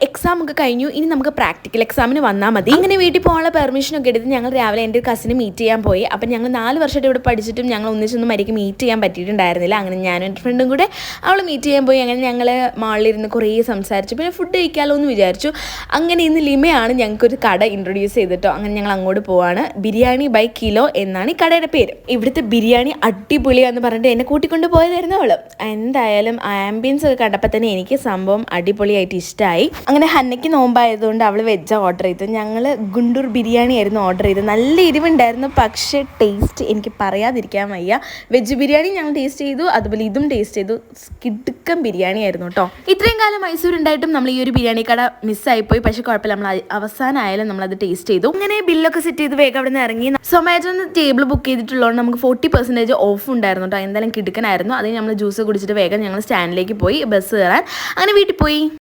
Exam ഒക്കെ കഴിഞ്ഞു, ഇനി നമുക്ക് പ്രാക്ടിക്കൽ എക്സാമിന് വന്നാൽ മതി. അങ്ങനെ വീട്ടിൽ പോകാനുള്ള പെർമിഷനൊക്കെ എടുത്ത് ഞങ്ങൾ രാവിലെ എൻ്റെ ഒരു കസിനെ മീറ്റ് ചെയ്യാൻ പോയി. അപ്പം ഞങ്ങൾ 4 വർഷമായിട്ട് ഇവിടെ പഠിച്ചിട്ടും ഞങ്ങൾ ഒന്നിച്ചൊന്നും മരിക്ക് മീറ്റ് ചെയ്യാൻ പറ്റിയിട്ടുണ്ടായിരുന്നില്ല. അങ്ങനെ ഞാനും എൻ്റെ ഫ്രണ്ടും കൂടെ അവൾ മീറ്റ് ചെയ്യാൻ പോയി. അങ്ങനെ ഞങ്ങൾ മാളിലിരുന്ന് കുറേ സംസാരിച്ചു, പിന്നെ ഫുഡ് കഴിക്കാമല്ലോ എന്ന് വിചാരിച്ചു. അങ്ങനെ ഇന്ന് ലിമയാണ് ഞങ്ങൾക്കൊരു കട ഇൻട്രൊഡ്യൂസ് ചെയ്തിട്ടോ. അങ്ങനെ ഞങ്ങൾ അങ്ങോട്ട് പോവാണ്. ബിരിയാണി ബൈ കിലോ എന്നാണ് ഈ കടയുടെ പേര്. ഇവിടുത്തെ ബിരിയാണി അടിപൊളിയാന്ന് പറഞ്ഞിട്ട് എന്നെ കൂട്ടിക്കൊണ്ട് പോയതായിരുന്നു അവള്. എന്തായാലും ആംബിയൻസ് ഒക്കെ കണ്ടപ്പോൾ തന്നെ എനിക്ക് സംഭവം അടിപൊളിയായിട്ട് ഇഷ്ടമായി. അങ്ങനെ ഹന്നയ്ക്ക് നോമ്പായതുകൊണ്ട് അവൾ വെജ് ഓർഡർ ചെയ്തു. ഞങ്ങൾ ഗുണ്ടൂർ ബിരിയാണി ആയിരുന്നു ഓർഡർ ചെയ്തത്. നല്ല എരിവുണ്ടായിരുന്നു, പക്ഷേ ടേസ്റ്റ് എനിക്ക് പറയാതിരിക്കാൻ വയ്യ. വെജ് ബിരിയാണി ഞങ്ങൾ ടേസ്റ്റ് ചെയ്തു, അതുപോലെ ഇതും ടേസ്റ്റ് ചെയ്തു. കിടുക്കൻ ബിരിയാണി ആയിരുന്നു കേട്ടോ. ഇത്രയും കാലം മൈസൂർ ഉണ്ടായിട്ടും നമ്മൾ ഈ ഒരു ബിരിയാണി കട മിസ്സായിപ്പോയി. പക്ഷേ കുഴപ്പമില്ല, നമ്മൾ അവസാനമായാലും നമ്മളത് ടേസ്റ്റ് ചെയ്തു. അങ്ങനെ ബില്ലൊക്കെ സെറ്റ് ചെയ്ത് വേഗം അവിടെ നിന്ന് ഇറങ്ങി. സൊമാറ്റോന്ന് ടേബിൾ ബുക്ക് ചെയ്തിട്ടുള്ളതുകൊണ്ട് നമുക്ക് 40% ഓഫ് ഉണ്ടായിരുന്നു കേട്ടോ. എന്തായാലും കിടുക്കനായിരുന്നു. അത് നമ്മൾ ജ്യൂസ് കുടിച്ചിട്ട് വേഗം ഞങ്ങൾ സ്റ്റാൻഡിലേക്ക് പോയി ബസ് കയറാൻ. അങ്ങനെ വീട്ടിൽ പോയി.